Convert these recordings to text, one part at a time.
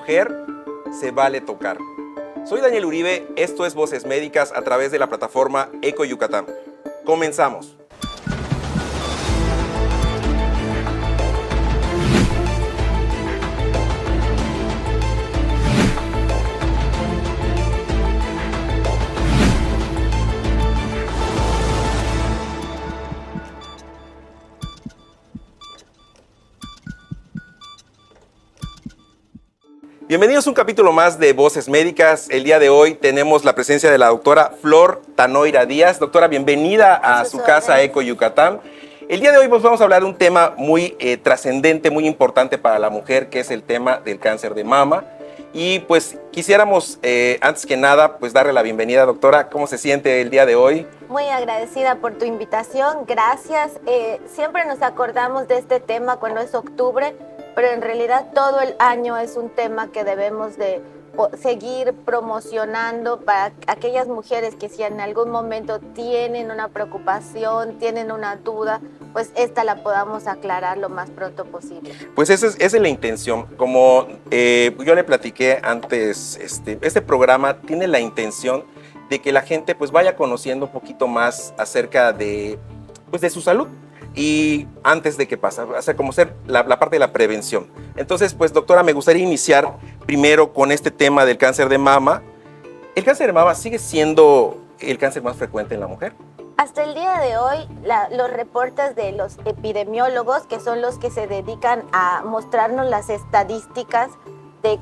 mujer se vale tocar. Soy Daniel Uribe, esto es Voces Médicas a través de la plataforma Eco Yucatán. Comenzamos. Bienvenidos a un capítulo más de Voces Médicas. El día de hoy tenemos la presencia de la doctora Flor Tanoira Díaz. Doctora, bienvenida a su casa Eco Yucatán. El día de hoy vamos a hablar de un tema muy trascendente, muy importante para la mujer, que es el tema del cáncer de mama. Y pues quisiéramos, antes que nada, pues darle la bienvenida, doctora. ¿Cómo se siente el día de hoy? Muy agradecida por tu invitación, gracias. Siempre nos acordamos de este tema cuando es octubre, pero en realidad todo el año es un tema que debemos de seguir promocionando para aquellas mujeres que si en algún momento tienen una preocupación, tienen una duda, pues esta la podamos aclarar lo más pronto posible. Pues esa es la intención. Como yo le platiqué antes, este programa tiene la intención de que la gente pues vaya conociendo un poquito más acerca de su salud. Y antes de que pase, o sea, como ser la parte de la prevención. Entonces, pues doctora, me gustaría iniciar primero con este tema del cáncer de mama. ¿El cáncer de mama sigue siendo el cáncer más frecuente en la mujer? Hasta el día de hoy, los reportes de los epidemiólogos, que son los que se dedican a mostrarnos las estadísticas de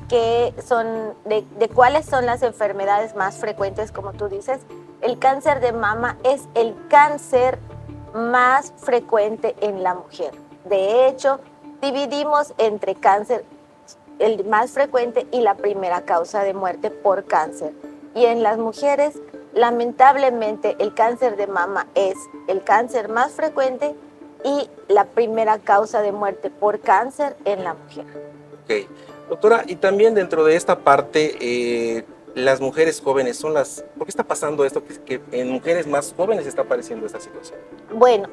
cuáles son las enfermedades más frecuentes, como tú dices, el cáncer de mama es el cáncer más frecuente en la mujer. De hecho, dividimos entre cáncer, el más frecuente y la primera causa de muerte por cáncer. Y en las mujeres, lamentablemente, el cáncer de mama es el cáncer más frecuente y la primera causa de muerte por cáncer en la mujer. Ok. Doctora, y también dentro de esta parte, las mujeres jóvenes son ¿por qué está pasando esto? Que en mujeres más jóvenes está apareciendo esta situación. Bueno,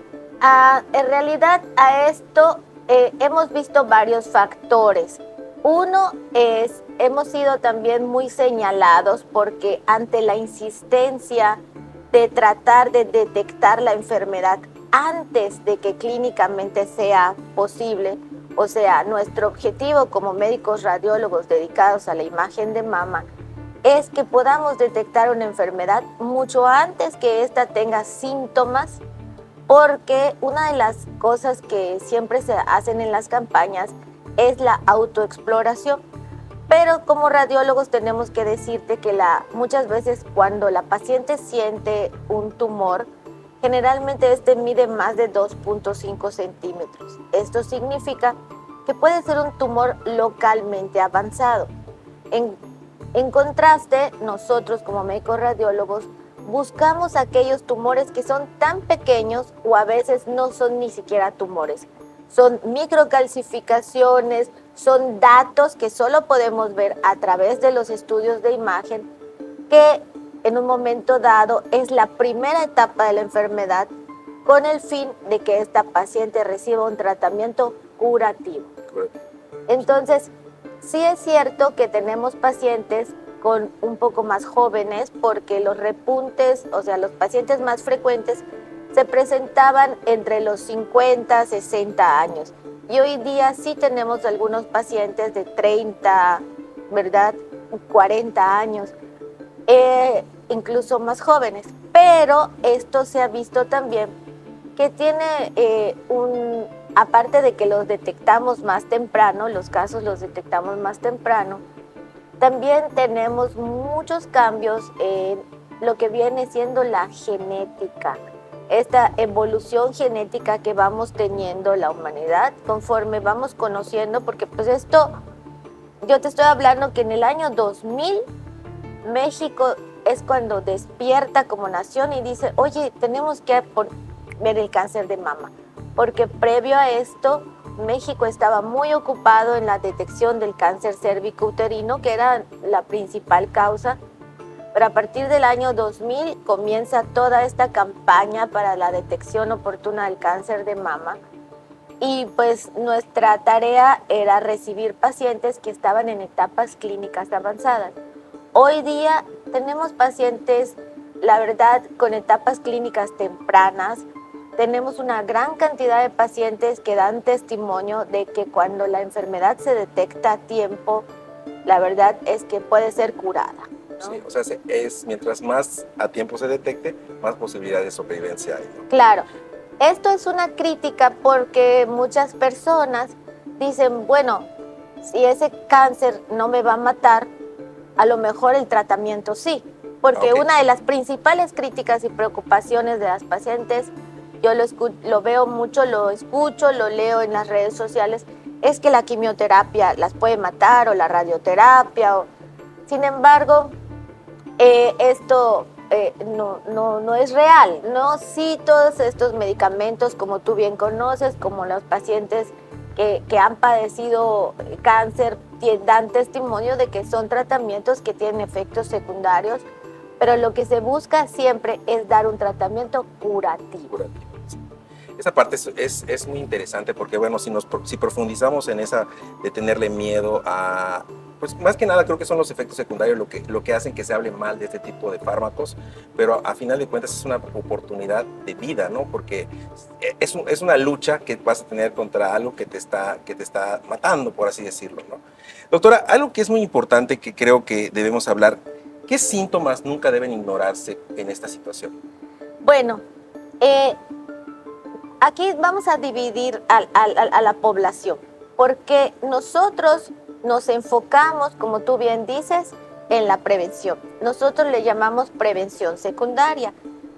en realidad a esto hemos visto varios factores. Uno es, hemos sido también muy señalados porque ante la insistencia de tratar de detectar la enfermedad antes de que clínicamente sea posible, o sea, nuestro objetivo como médicos radiólogos dedicados a la imagen de mama es que podamos detectar una enfermedad mucho antes que ésta tenga síntomas, porque una de las cosas que siempre se hacen en las campañas es la autoexploración. Pero como radiólogos tenemos que decirte que muchas veces cuando la paciente siente un tumor, generalmente este mide más de 2.5 centímetros. Esto significa que puede ser un tumor localmente avanzado. En contraste, nosotros como médicos radiólogos buscamos aquellos tumores que son tan pequeños o a veces no son ni siquiera tumores. Son microcalcificaciones, son datos que solo podemos ver a través de los estudios de imagen, que en un momento dado es la primera etapa de la enfermedad con el fin de que esta paciente reciba un tratamiento curativo. Entonces, sí es cierto que tenemos pacientes con un poco más jóvenes porque los repuntes, o sea, los pacientes más frecuentes se presentaban entre los 50, 60 años. Y hoy día sí tenemos algunos pacientes de 30, ¿verdad? 40 años, incluso más jóvenes. Pero esto se ha visto también que tiene aparte de que los detectamos más temprano, los casos los detectamos más temprano, también tenemos muchos cambios en lo que viene siendo la genética, esta evolución genética que vamos teniendo la humanidad conforme vamos conociendo, porque pues esto, yo te estoy hablando que en el año 2000 México es cuando despierta como nación y dice, oye, tenemos que ver el cáncer de mama, porque previo a esto México estaba muy ocupado en la detección del cáncer cérvico-uterino, que era la principal causa, pero a partir del año 2000 comienza toda esta campaña para la detección oportuna del cáncer de mama y pues nuestra tarea era recibir pacientes que estaban en etapas clínicas avanzadas. Hoy día tenemos pacientes, la verdad, con etapas clínicas tempranas. Tenemos una gran cantidad de pacientes que dan testimonio de que cuando la enfermedad se detecta a tiempo, la verdad es que puede ser curada, ¿no? Sí, o sea, mientras más a tiempo se detecte, más posibilidades de sobrevivencia hay, ¿no? Claro, esto es una crítica porque muchas personas dicen, bueno, si ese cáncer no me va a matar, a lo mejor el tratamiento sí, porque Ok. una de las principales críticas y preocupaciones de las pacientes, yo lo veo mucho, lo escucho, lo leo en las redes sociales, es que la quimioterapia las puede matar o la radioterapia. Sin embargo, esto no es real, ¿no? Sí, todos estos medicamentos, como tú bien conoces, como los pacientes que han padecido cáncer, dan testimonio de que son tratamientos que tienen efectos secundarios, pero lo que se busca siempre es dar un tratamiento curativo. Curativo, sí. Esa parte es muy interesante porque, bueno, si profundizamos en esa de tenerle miedo a, pues más que nada creo que son los efectos secundarios lo que hacen que se hable mal de este tipo de fármacos, pero a final de cuentas es una oportunidad de vida, ¿no? Porque es una lucha que vas a tener contra algo que te está matando, por así decirlo, ¿no? Doctora, algo que es muy importante que creo que debemos hablar, ¿qué síntomas nunca deben ignorarse en esta situación? Bueno, aquí vamos a dividir a la población, porque nosotros nos enfocamos, como tú bien dices, en la prevención. Nosotros le llamamos prevención secundaria.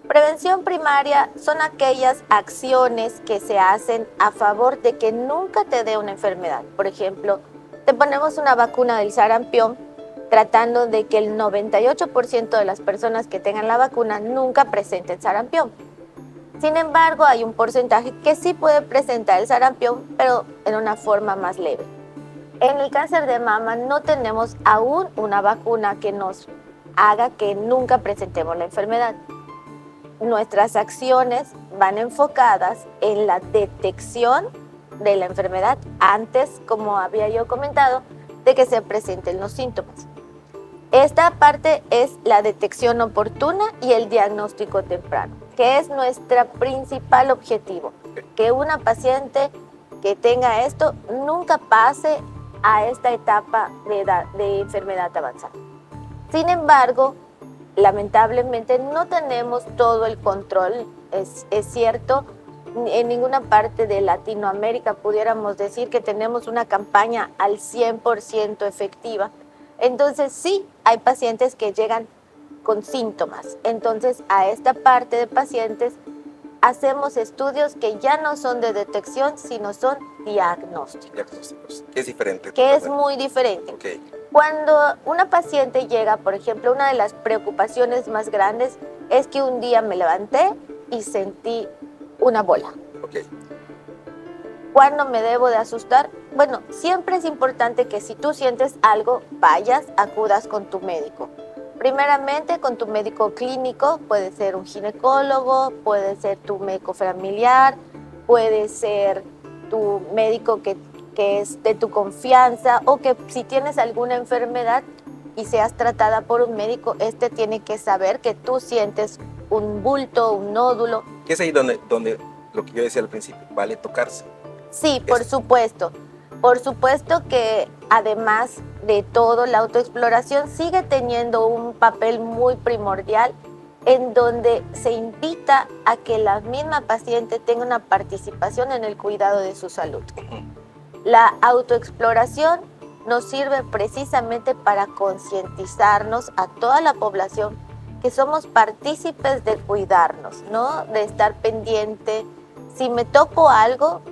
Prevención primaria son aquellas acciones que se hacen a favor de que nunca te dé una enfermedad. Por ejemplo, te ponemos una vacuna del sarampión tratando de que el 98% de las personas que tengan la vacuna nunca presenten sarampión. Sin embargo, hay un porcentaje que sí puede presentar el sarampión, pero en una forma más leve. En el cáncer de mama no tenemos aún una vacuna que nos haga que nunca presentemos la enfermedad. Nuestras acciones van enfocadas en la detección de la enfermedad antes, como había yo comentado, de que se presenten los síntomas. Esta parte es la detección oportuna y el diagnóstico temprano, que es nuestro principal objetivo, que una paciente que tenga esto nunca pase a esta etapa de enfermedad avanzada. Sin embargo, lamentablemente no tenemos todo el control, es cierto, en ninguna parte de Latinoamérica pudiéramos decir que tenemos una campaña al 100% efectiva. Entonces sí, hay pacientes que llegan con síntomas. Entonces a esta parte de pacientes hacemos estudios que ya no son de detección, sino son diagnósticos. Diagnósticos. Es diferente. Que es muy diferente. Okay. Cuando una paciente llega, por ejemplo, una de las preocupaciones más grandes es que un día me levanté y sentí una bola. Okay. ¿Cuándo me debo de asustar? Bueno, siempre es importante que si tú sientes algo, vayas, acudas con tu médico. Primeramente con tu médico clínico, puede ser un ginecólogo, puede ser tu médico familiar, puede ser tu médico que es de tu confianza, o que si tienes alguna enfermedad y seas tratada por un médico, este tiene que saber que tú sientes un bulto, un nódulo. Que es ahí donde lo que yo decía al principio, vale tocarse. Sí, por supuesto. Por supuesto que además de todo, la autoexploración sigue teniendo un papel muy primordial en donde se invita a que la misma paciente tenga una participación en el cuidado de su salud. La autoexploración nos sirve precisamente para concientizarnos a toda la población que somos partícipes de cuidarnos, ¿no? De estar pendiente. Si me toco algo,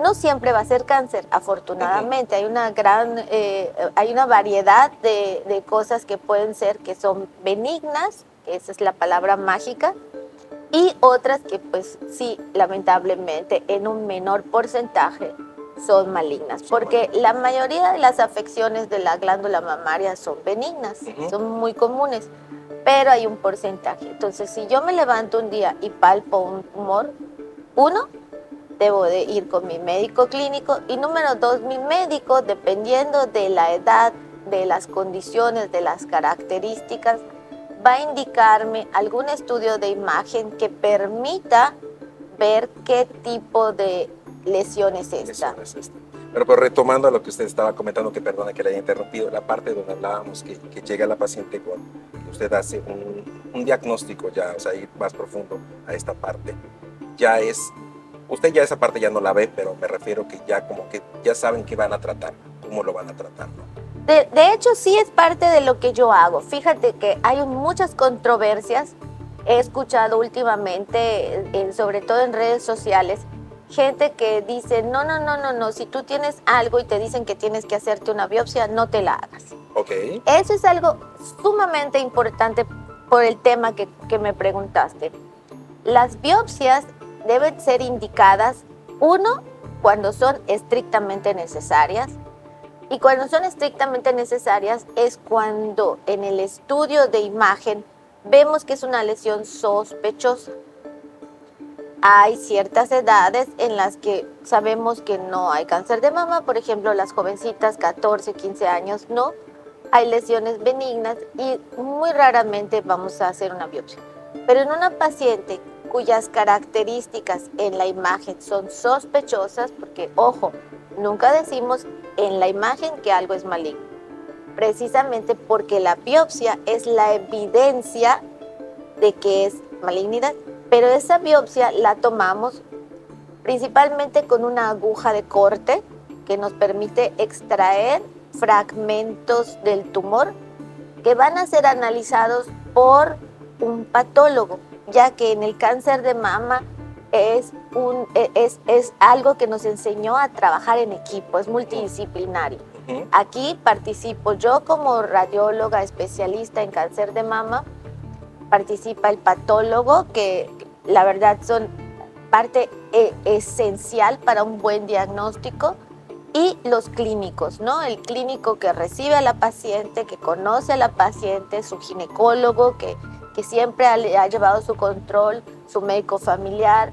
no siempre va a ser cáncer, afortunadamente. Hay una variedad de cosas que pueden ser que son benignas, que esa es la palabra mágica, y otras que pues sí, lamentablemente, en un menor porcentaje son malignas, porque la mayoría de las afecciones de la glándula mamaria son benignas, son muy comunes, pero hay un porcentaje. Entonces, si yo me levanto un día y palpo un tumor, debo de ir con mi médico clínico. Y número 2, mi médico, dependiendo de la edad, de las condiciones, de las características, va a indicarme algún estudio de imagen que permita ver qué tipo de lesión es esta. Pero pues retomando a lo que usted estaba comentando, que perdona que le haya interrumpido, la parte donde hablábamos que llega la paciente con, que usted hace un diagnóstico ya, o sea, ir más profundo a esta parte, ya es, usted ya esa parte ya no la ve, pero me refiero que ya como que ya saben qué van a tratar, cómo lo van a tratar, ¿no? De hecho, sí es parte de lo que yo hago. Fíjate que hay muchas controversias. He escuchado últimamente, sobre todo en redes sociales, gente que dice, no, si tú tienes algo y te dicen que tienes que hacerte una biopsia, no te la hagas. Ok. Eso es algo sumamente importante por el tema que me preguntaste. Las biopsias deben ser indicadas, uno, cuando son estrictamente necesarias. Y cuando son estrictamente necesarias es cuando en el estudio de imagen vemos que es una lesión sospechosa. Hay ciertas edades en las que sabemos que no hay cáncer de mama, por ejemplo, las jovencitas 14, 15 años no, hay lesiones benignas y muy raramente vamos a hacer una biopsia. Pero en una paciente cuyas características en la imagen son sospechosas, porque ojo, nunca decimos en la imagen que algo es maligno, precisamente porque la biopsia es la evidencia de que es malignidad, pero esa biopsia la tomamos principalmente con una aguja de corte que nos permite extraer fragmentos del tumor que van a ser analizados por un patólogo, ya que en el cáncer de mama es algo que nos enseñó a trabajar en equipo, es multidisciplinario. Aquí participo yo como radióloga especialista en cáncer de mama, participa el patólogo, que la verdad son parte esencial para un buen diagnóstico, y los clínicos, ¿no? El clínico que recibe a la paciente, que conoce a la paciente, su ginecólogo, que siempre ha llevado su control, su médico familiar.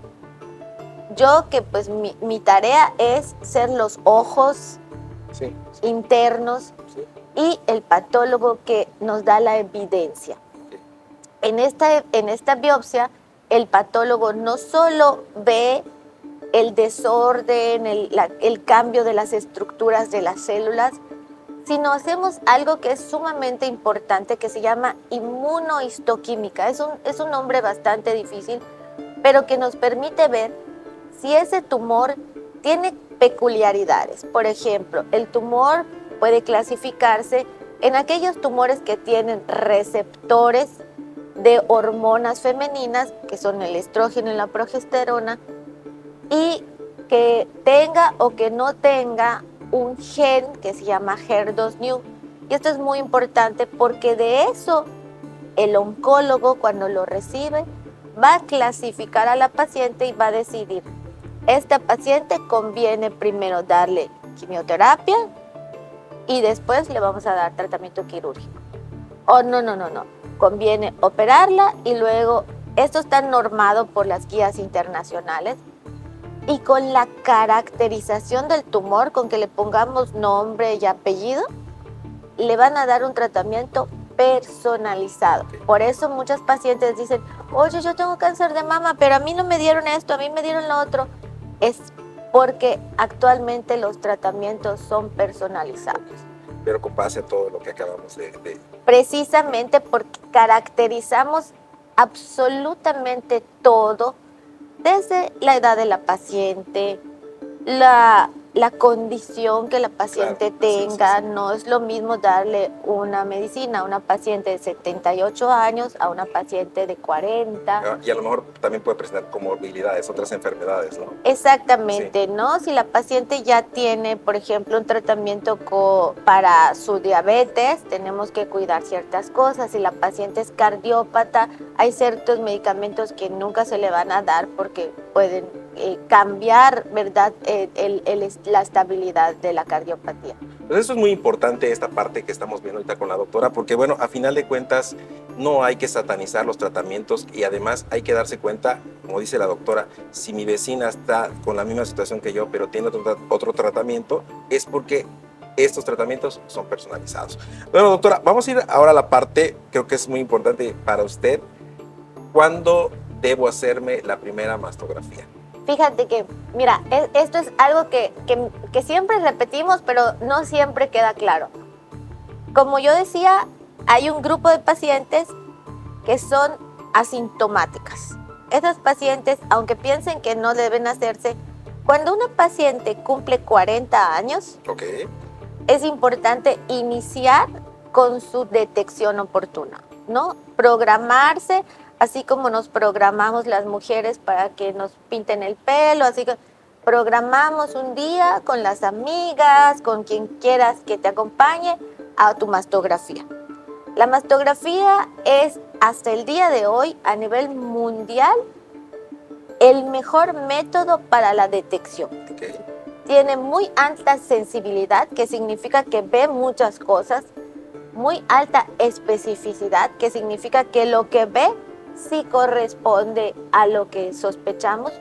Yo que pues mi tarea es ser los ojos internos y el patólogo que nos da la evidencia. En esta biopsia, el patólogo no solo ve el desorden, el cambio de las estructuras de las células, sino hacemos algo que es sumamente importante, que se llama inmunohistoquímica. Es un nombre bastante difícil, pero que nos permite ver si ese tumor tiene peculiaridades. Por ejemplo, el tumor puede clasificarse en aquellos tumores que tienen receptores de hormonas femeninas, que son el estrógeno y la progesterona, y que tenga o que no tenga un gen que se llama HER2/neu. Y esto es muy importante porque de eso el oncólogo, cuando lo recibe, va a clasificar a la paciente y va a decidir, esta paciente conviene primero darle quimioterapia y después le vamos a dar tratamiento quirúrgico. O no, conviene operarla y luego, esto está normado por las guías internacionales, y con la caracterización del tumor, con que le pongamos nombre y apellido, le van a dar un tratamiento personalizado. Por eso muchas pacientes dicen, oye, yo tengo cáncer de mama, pero a mí no me dieron esto, a mí me dieron lo otro. Es porque actualmente los tratamientos son personalizados. Pero con base a todo lo que acabamos de... Precisamente porque caracterizamos absolutamente todo, desde la edad de la paciente, la condición que la paciente tenga. No es lo mismo darle una medicina a una paciente de 78 años a una paciente de 40. Y a lo mejor también puede presentar comorbilidades, otras enfermedades, ¿no? Exactamente, ¿no? Si la paciente ya tiene, por ejemplo, un tratamiento para su diabetes, tenemos que cuidar ciertas cosas. Si la paciente es cardiópata, hay ciertos medicamentos que nunca se le van a dar porque pueden cambiar, ¿verdad?, la estabilidad de la cardiopatía. Pues eso es muy importante, esta parte que estamos viendo ahorita con la doctora, porque bueno, a final de cuentas, no hay que satanizar los tratamientos y además hay que darse cuenta, como dice la doctora, si mi vecina está con la misma situación que yo, pero tiene otro tratamiento, es porque estos tratamientos son personalizados. Bueno, doctora, vamos a ir ahora a la parte, creo que es muy importante para usted. ¿Cuándo debo hacerme la primera mastografía? Fíjate que, mira, esto es algo que siempre repetimos, pero no siempre queda claro. Como yo decía, hay un grupo de pacientes que son asintomáticas. Esas pacientes, aunque piensen que no deben hacerse, cuando una paciente cumple 40 años, es importante iniciar con su detección oportuna, ¿no? Programarse, así como nos programamos las mujeres para que nos pinten el pelo, así que programamos un día con las amigas, con quien quieras que te acompañe a tu mastografía. La mastografía es, hasta el día de hoy, a nivel mundial, el mejor método para la detección. Tiene muy alta sensibilidad, que significa que ve muchas cosas, muy alta especificidad, que significa que lo que ve sí corresponde a lo que sospechamos,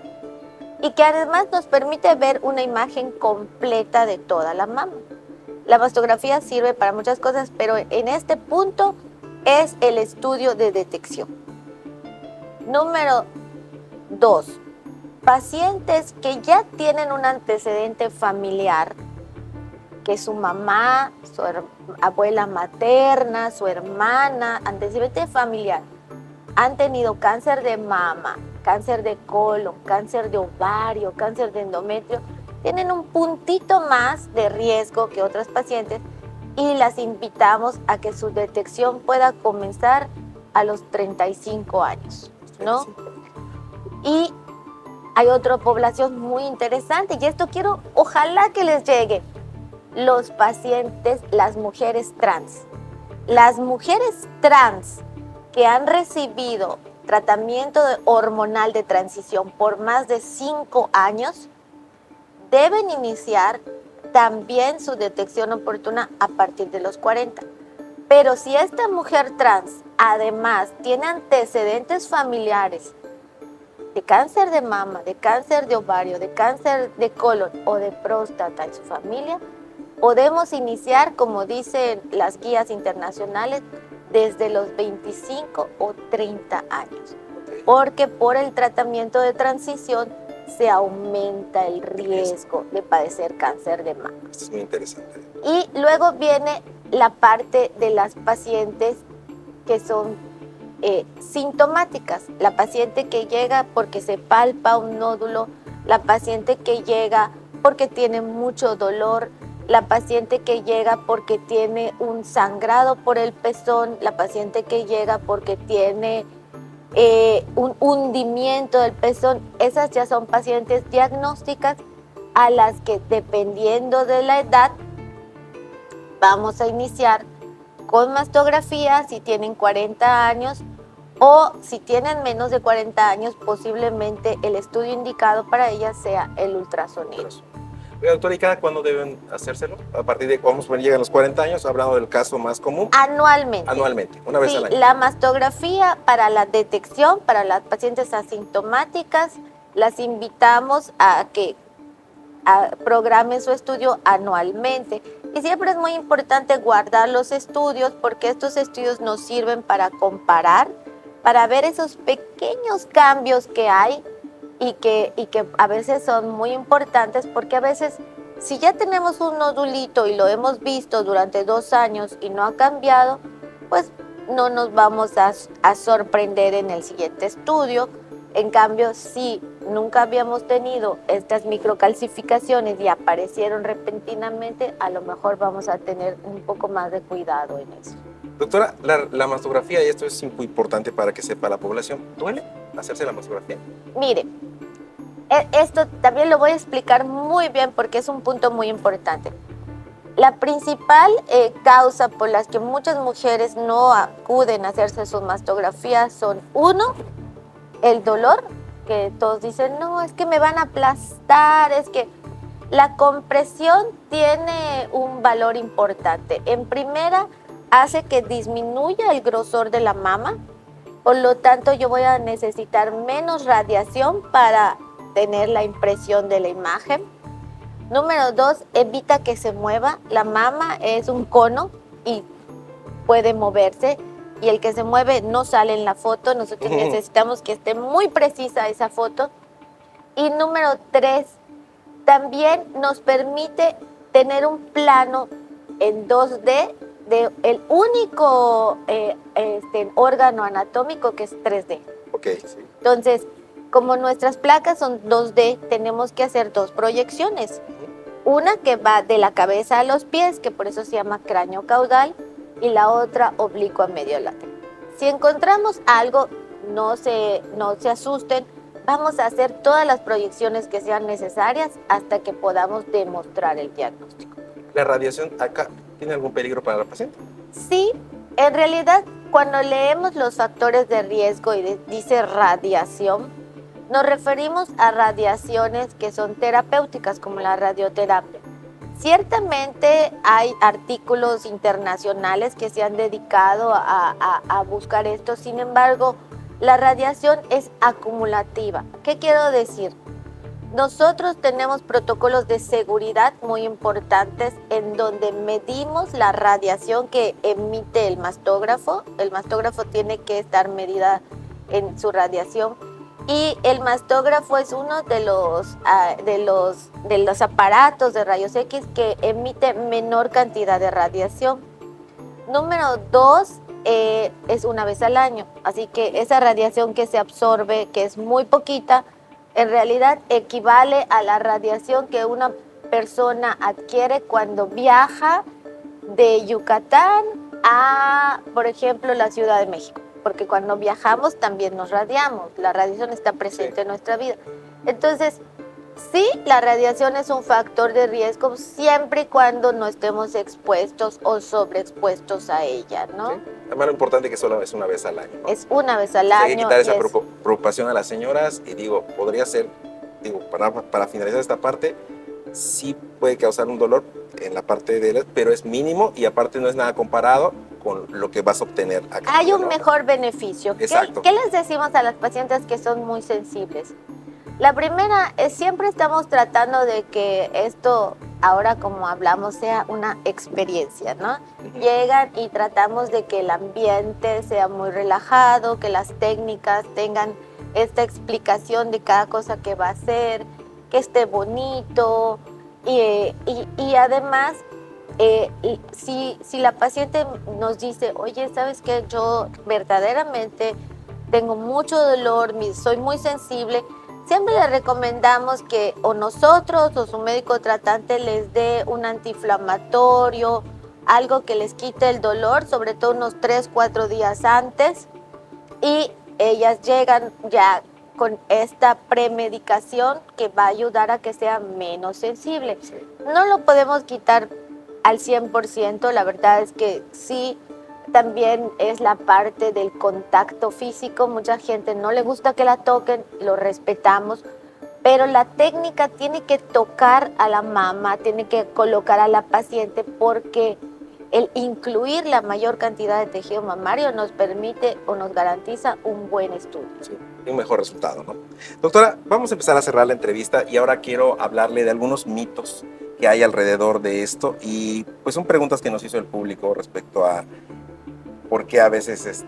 y que además nos permite ver una imagen completa de toda la mama. La mastografía sirve para muchas cosas, pero en este punto es el estudio de detección. Número 2. Pacientes que ya tienen un antecedente familiar, que su mamá, su abuela materna, su hermana, antecedente familiar, han tenido cáncer de mama, cáncer de colon, cáncer de ovario, cáncer de endometrio, tienen un puntito más de riesgo que otras pacientes y las invitamos a que su detección pueda comenzar a los 35 años, ¿no? Y hay otra población muy interesante y esto quiero, ojalá que les llegue, los pacientes, las mujeres trans. Las mujeres trans que han recibido tratamiento hormonal de transición por más de 5 años deben iniciar también su detección oportuna a partir de los 40. Pero si esta mujer trans además tiene antecedentes familiares de cáncer de mama, de cáncer de ovario, de cáncer de colon o de próstata en su familia, podemos iniciar, como dicen las guías internacionales, desde los 25 o 30 años, porque por el tratamiento de transición se aumenta el riesgo de padecer cáncer de mama. Esto es muy interesante. Y luego viene la parte de las pacientes que son sintomáticas, la paciente que llega porque se palpa un nódulo, la paciente que llega porque tiene mucho dolor, la paciente que llega porque tiene un sangrado por el pezón, la paciente que llega porque tiene un hundimiento del pezón. Esas ya son pacientes diagnósticas a las que, dependiendo de la edad, vamos a iniciar con mastografía si tienen 40 años o si tienen menos de 40 años, posiblemente el estudio indicado para ellas sea el ultrasonido. Doctora, ¿y cada cuándo deben hacérselo? A partir de cuándo llegan los 40 años, hablando del caso más común. Anualmente. Anualmente, una vez al año. La mastografía para la detección, para las pacientes asintomáticas, las invitamos a que programen su estudio anualmente. Y siempre es muy importante guardar los estudios porque estos estudios nos sirven para comparar, para ver esos pequeños cambios que hay y que a veces son muy importantes, porque a veces si ya tenemos un nodulito y lo hemos visto durante 2 años y no ha cambiado, pues no nos vamos a sorprender en el siguiente estudio. En cambio, si nunca habíamos tenido estas microcalcificaciones y aparecieron repentinamente, a lo mejor vamos a tener un poco más de cuidado en eso. Doctora, la mastografía, y esto es muy importante para que sepa la población, ¿duele hacerse la mastografía? Mire, esto también lo voy a explicar muy bien porque es un punto muy importante. La principal causa por las que muchas mujeres no acuden a hacerse sus mastografías son, 1, el dolor, que todos dicen, no, es que me van a aplastar, es que la compresión tiene un valor importante. En primera, hace que disminuya el grosor de la mama, por lo tanto yo voy a necesitar menos radiación para tener la impresión de la imagen. Número 2, evita que se mueva. La mama es un cono y puede moverse, y el que se mueve no sale en la foto. Nosotros necesitamos que esté muy precisa esa foto. Y número 3, también nos permite tener un plano en 2D de el único órgano anatómico que es 3D. Ok, sí. Entonces, como nuestras placas son 2D, tenemos que hacer 2 proyecciones. Una que va de la cabeza a los pies, que por eso se llama cráneo caudal, y la otra oblicua medio lateral. Si encontramos algo, no se asusten, vamos a hacer todas las proyecciones que sean necesarias hasta que podamos demostrar el diagnóstico. ¿La radiación acá tiene algún peligro para la paciente? Sí, en realidad cuando leemos los factores de riesgo y dice radiación, nos referimos a radiaciones que son terapéuticas como la radioterapia. Ciertamente hay artículos internacionales que se han dedicado a buscar esto, sin embargo, la radiación es acumulativa. ¿Qué quiero decir? Nosotros tenemos protocolos de seguridad muy importantes en donde medimos la radiación que emite el mastógrafo. El mastógrafo tiene que estar medida en su radiación. Y el mastógrafo es uno de los aparatos de rayos X que emite menor cantidad de radiación. Número 2, es una vez al año, así que esa radiación que se absorbe, que es muy poquita, en realidad equivale a la radiación que una persona adquiere cuando viaja de Yucatán a, por ejemplo, la Ciudad de México. Porque cuando viajamos también nos radiamos, la radiación está presente en nuestra vida. Entonces, sí, la radiación es un factor de riesgo siempre y cuando no estemos expuestos o sobreexpuestos a ella, ¿no? Sí. Además, lo importante es que solo es una vez al año, ¿no? Es una vez al año. Hay que quitar esa preocupación a las señoras y podría ser, para finalizar esta parte, sí puede causar un dolor en la parte de pero es mínimo y aparte no es nada comparado con lo que vas a obtener acá. Hay un mejor beneficio. Exacto. ¿Qué les decimos a las pacientes que son muy sensibles? La primera es siempre estamos tratando de que esto, ahora como hablamos, sea una experiencia, ¿no? Llegan y tratamos de que el ambiente sea muy relajado, que las técnicas tengan esta explicación de cada cosa que va a hacer, que esté bonito y además si la paciente nos dice, oye, ¿sabes qué? Yo verdaderamente tengo mucho dolor, soy muy sensible, siempre le recomendamos que o nosotros o su médico tratante les dé un antiinflamatorio, algo que les quite el dolor, sobre todo unos 3-4 días antes, y ellas llegan ya con esta premedicación que va a ayudar a que sea menos sensible. Sí. No lo podemos quitar al 100%, la verdad es que sí, también es la parte del contacto físico. Mucha gente no le gusta que la toquen, lo respetamos, pero la técnica tiene que tocar a la mama, tiene que colocar a la paciente porque el incluir la mayor cantidad de tejido mamario nos permite o nos garantiza un buen estudio. Sí, y un mejor resultado, ¿no? Doctora, vamos a empezar a cerrar la entrevista y ahora quiero hablarle de algunos mitos que hay alrededor de esto y pues son preguntas que nos hizo el público respecto a por qué a veces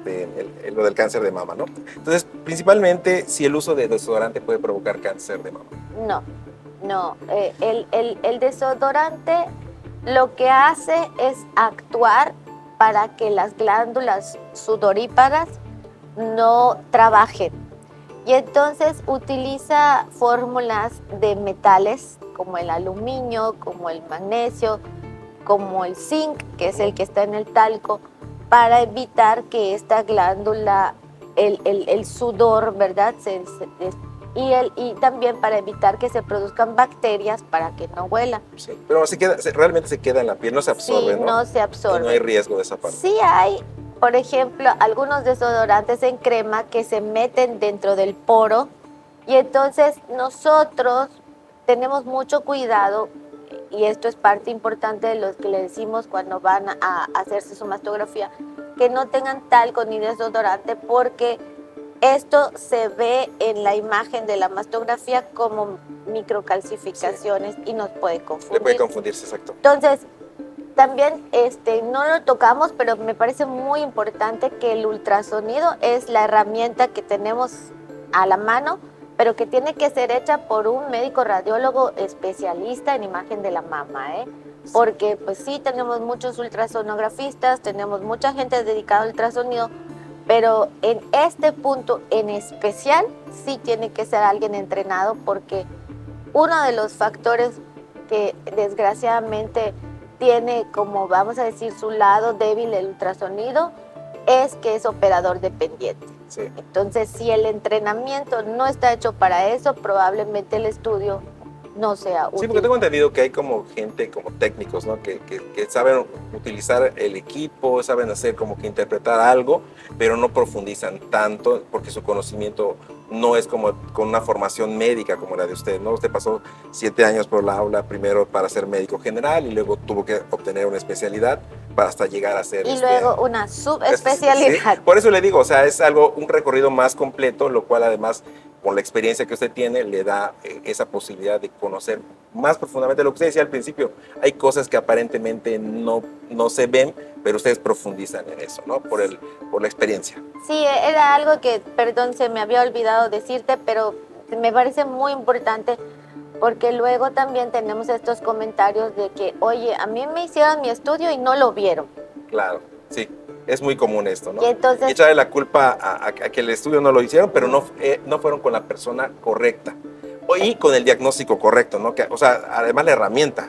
lo del cáncer de mama, ¿no? Entonces, principalmente, si el uso de desodorante puede provocar cáncer de mama. No. El desodorante lo que hace es actuar para que las glándulas sudoríparas no trabajen. Y entonces utiliza fórmulas de metales como el aluminio, como el magnesio, como el zinc, que es el que está en el talco, para evitar que esta glándula, el sudor, ¿verdad? Y también para evitar que se produzcan bacterias para que no huela. Sí, pero realmente se queda en la piel, no se absorbe, sí, ¿no? No se absorbe. Y no hay riesgo de esa parte. Sí hay, por ejemplo, algunos desodorantes en crema que se meten dentro del poro y entonces nosotros tenemos mucho cuidado y esto es parte importante de lo que le decimos cuando van a hacerse su mastografía, que no tengan talco ni desodorante, porque esto se ve en la imagen de la mastografía como microcalcificaciones y nos puede Le confundir. puede confundirse, exacto. Entonces, también no lo tocamos, pero me parece muy importante que el ultrasonido es la herramienta que tenemos a la mano, pero que tiene que ser hecha por un médico radiólogo especialista en imagen de la mama, ¿eh? Porque pues sí, tenemos muchos ultrasonografistas, tenemos mucha gente dedicada al ultrasonido, pero en este punto en especial sí tiene que ser alguien entrenado, porque uno de los factores que desgraciadamente tiene, como vamos a decir, su lado débil el ultrasonido, es que es operador dependiente. Sí. Entonces, si el entrenamiento no está hecho para eso, probablemente el estudio no sea útil. Sí, porque tengo entendido que hay como gente, como técnicos, ¿no? Que saben utilizar el equipo, saben hacer como que interpretar algo, pero no profundizan tanto porque su conocimiento no es como con una formación médica como la de usted, ¿no? Usted pasó 7 años por la aula primero para ser médico general y luego tuvo que obtener una especialidad para hasta llegar a ser... Y luego una subespecialidad. Sí, por eso le digo, o sea, es algo, un recorrido más completo, lo cual además con la experiencia que usted tiene le da esa posibilidad de conocer más profundamente lo que usted decía al principio. Hay cosas que aparentemente no se ven, pero ustedes profundizan en eso, ¿no? Por la experiencia. Sí, era algo que, perdón, se me había olvidado decirte, pero me parece muy importante, porque luego también tenemos estos comentarios de que, oye, a mí me hicieron mi estudio y no lo vieron. Claro, sí. Es muy común esto, ¿no? Y entonces, y echarle la culpa a que el estudio no lo hicieron, pero no fueron con la persona correcta. Y con el diagnóstico correcto, ¿no? O sea, además la herramienta.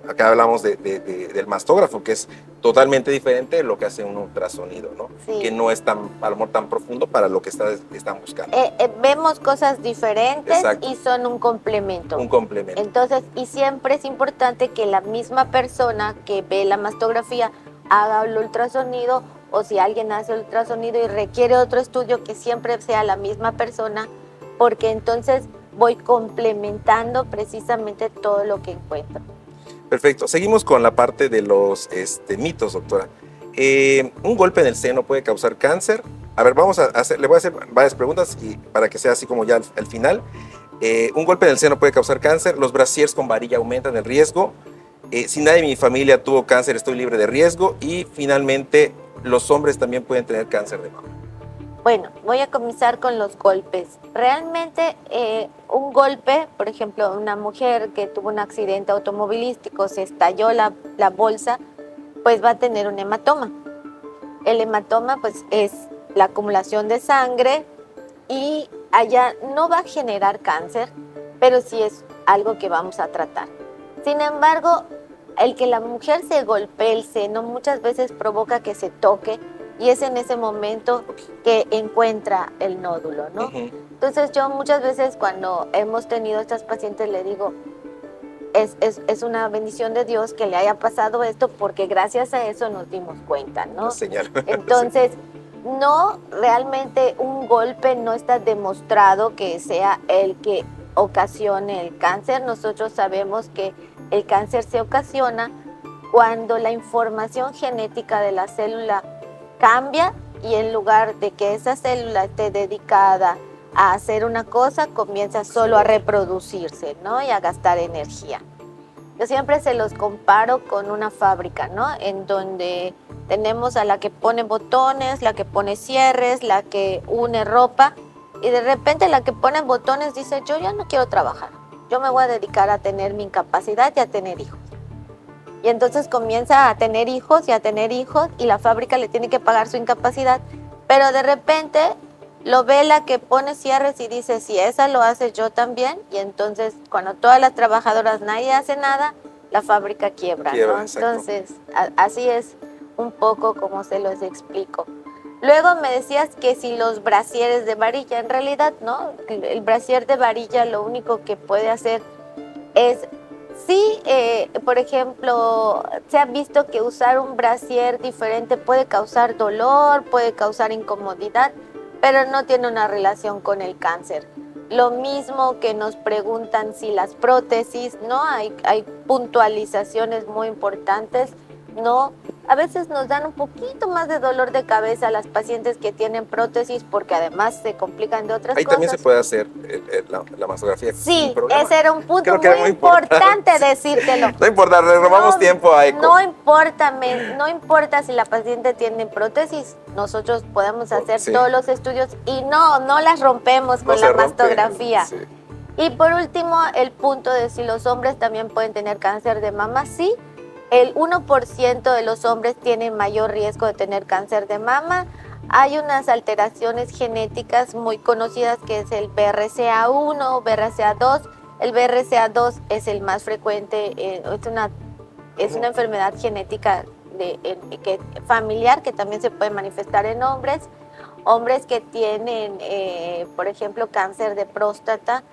Acá hablamos del mastógrafo, que es totalmente diferente de lo que hace un ultrasonido, ¿no? Sí. Que no es a lo mejor tan profundo para lo que están buscando. Vemos cosas diferentes. Exacto. Y son un complemento. Un complemento. Entonces, y siempre es importante que la misma persona que ve la mastografía haga el ultrasonido, o si alguien hace el ultrasonido y requiere otro estudio, que siempre sea la misma persona, porque entonces voy complementando precisamente todo lo que encuentro. Perfecto. Seguimos con la parte de los mitos, doctora. ¿Un golpe en el seno puede causar cáncer? A ver, le voy a hacer varias preguntas y para que sea así como ya al final. ¿Un golpe en el seno puede causar cáncer? ¿Los brasiers con varilla aumentan el riesgo? Si nadie de mi familia tuvo cáncer, estoy libre de riesgo. Y finalmente, ¿los hombres también pueden tener cáncer de mama? Bueno, voy a comenzar con los golpes. Realmente un golpe, por ejemplo, una mujer que tuvo un accidente automovilístico, se estalló la bolsa, pues va a tener un hematoma. El hematoma pues es la acumulación de sangre y allá no va a generar cáncer, pero sí es algo que vamos a tratar. Sin embargo, el que la mujer se golpee el seno muchas veces provoca que se toque, y es en ese momento que encuentra el nódulo, ¿no? Uh-huh. Entonces yo muchas veces cuando hemos tenido estas pacientes le digo, es una bendición de Dios que le haya pasado esto, porque gracias a eso nos dimos cuenta, ¿no? Señal. Entonces, no, realmente un golpe no está demostrado que sea el que ocasione el cáncer. Nosotros sabemos que el cáncer se ocasiona cuando la información genética de la célula cambia, y en lugar de que esa célula esté dedicada a hacer una cosa, comienza solo a reproducirse, ¿no? Y a gastar energía. Yo siempre se los comparo con una fábrica, ¿no? En donde tenemos a la que pone botones, la que pone cierres, la que une ropa, y de repente la que pone botones dice, yo ya no quiero trabajar, yo me voy a dedicar a tener mi incapacidad y a tener hijos. Y entonces comienza a tener hijos y la fábrica le tiene que pagar su incapacidad, pero de repente lo ve la que pone cierres y dice, si esa lo hace yo también, y entonces cuando todas las trabajadoras nadie hace nada, la fábrica quiebra, ¿no? Entonces así es un poco como se los explico. Luego me decías que si los brasieres de varilla, en realidad no, el brasier de varilla lo único que puede hacer es, sí, por ejemplo, se ha visto que usar un brasier diferente puede causar dolor, puede causar incomodidad, pero no tiene una relación con el cáncer. Lo mismo que nos preguntan si las prótesis, ¿no? Hay puntualizaciones muy importantes, ¿no? A veces nos dan un poquito más de dolor de cabeza a las pacientes que tienen prótesis porque además se complican de otras Ahí cosas. también se puede hacer la mastografía. Sí, ese era un punto Creo que muy era muy importante decírtelo. No importa, le robamos tiempo a ECO. No importa si la paciente tiene prótesis, nosotros podemos hacer todos los estudios y no las rompemos con la mastografía. Sí. Y por último, el punto de si los hombres también pueden tener cáncer de mama, sí. El 1% de los hombres tienen mayor riesgo de tener cáncer de mama. Hay unas alteraciones genéticas muy conocidas que es el BRCA1, BRCA2. El BRCA2 es el más frecuente, es una enfermedad genética familiar que también se puede manifestar en hombres. Hombres que tienen, por ejemplo, cáncer de próstata,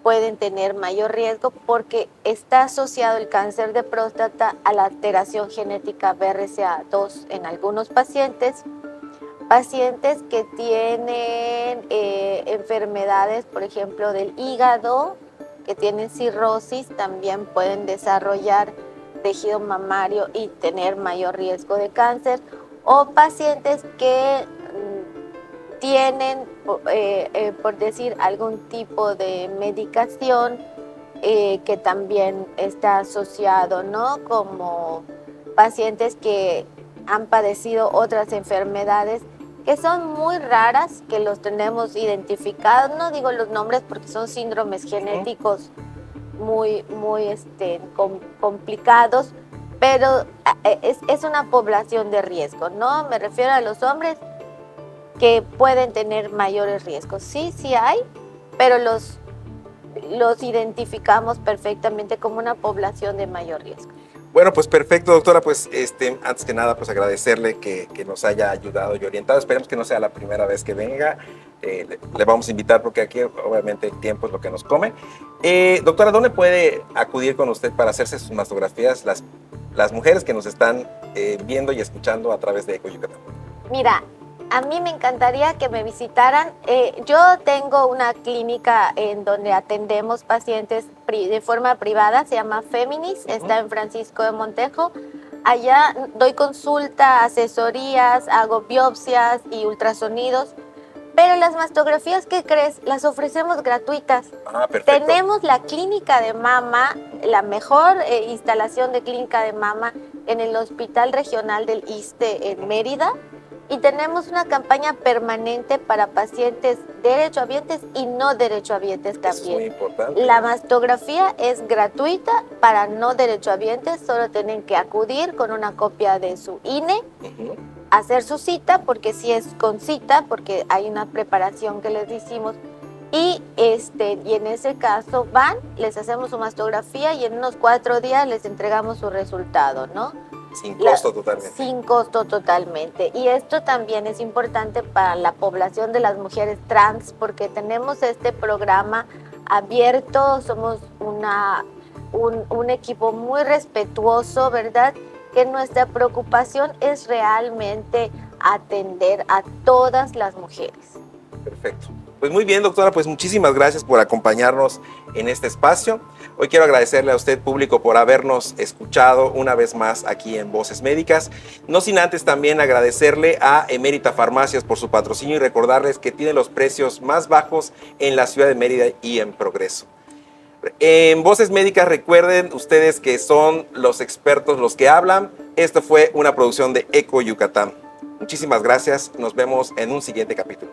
pueden tener mayor riesgo porque está asociado el cáncer de próstata a la alteración genética BRCA2 en algunos pacientes. Pacientes que tienen enfermedades, por ejemplo, del hígado, que tienen cirrosis, también pueden desarrollar tejido mamario y tener mayor riesgo de cáncer. O pacientes que tienen, por decir, algún tipo de medicación que también está asociado, ¿no? Como pacientes que han padecido otras enfermedades que son muy raras, que los tenemos identificados. No digo los nombres porque son síndromes genéticos muy complicados, pero es una población de riesgo, ¿no? Me refiero a los hombres que pueden tener mayores riesgos. Sí hay, pero los identificamos perfectamente como una población de mayor riesgo. Bueno, pues perfecto, doctora. Pues antes que nada, pues agradecerle que nos haya ayudado y orientado. Esperemos que no sea la primera vez que venga. Le vamos a invitar porque aquí obviamente el tiempo es lo que nos come. Doctora, ¿dónde puede acudir con usted para hacerse sus mastografías las mujeres que nos están viendo y escuchando a través de ECO Yucatán? Mira, a mí me encantaría que me visitaran. Yo tengo una clínica en donde atendemos pacientes de forma privada, se llama Féminis, está en Francisco de Montejo. Allá doy consulta, asesorías, hago biopsias y ultrasonidos. Pero las mastografías, ¿qué crees? Las ofrecemos gratuitas. Ah, perfecto. Tenemos la clínica de mama, la mejor instalación de clínica de mama en el Hospital Regional del ISSSTE en Mérida. Y tenemos una campaña permanente para pacientes derechohabientes y no derechohabientes también. Eso es muy importante. La mastografía es gratuita para no derechohabientes, solo tienen que acudir con una copia de su INE, hacer su cita, porque sí es con cita, porque hay una preparación que les hicimos, y en ese caso van, les hacemos su mastografía y en unos 4 días les entregamos su resultado, ¿no? Sin costo totalmente. Sin costo totalmente. Y esto también es importante para la población de las mujeres trans, porque tenemos este programa abierto, somos un equipo muy respetuoso, ¿verdad? Que nuestra preocupación es realmente atender a todas las mujeres. Perfecto. Pues muy bien, doctora, pues muchísimas gracias por acompañarnos en este espacio. Hoy quiero agradecerle a usted, público, por habernos escuchado una vez más aquí en Voces Médicas. No sin antes también agradecerle a Emérita Farmacias por su patrocinio y recordarles que tiene los precios más bajos en la ciudad de Mérida y en Progreso. En Voces Médicas, recuerden ustedes que son los expertos los que hablan. Esto fue una producción de ECO Yucatán. Muchísimas gracias. Nos vemos en un siguiente capítulo.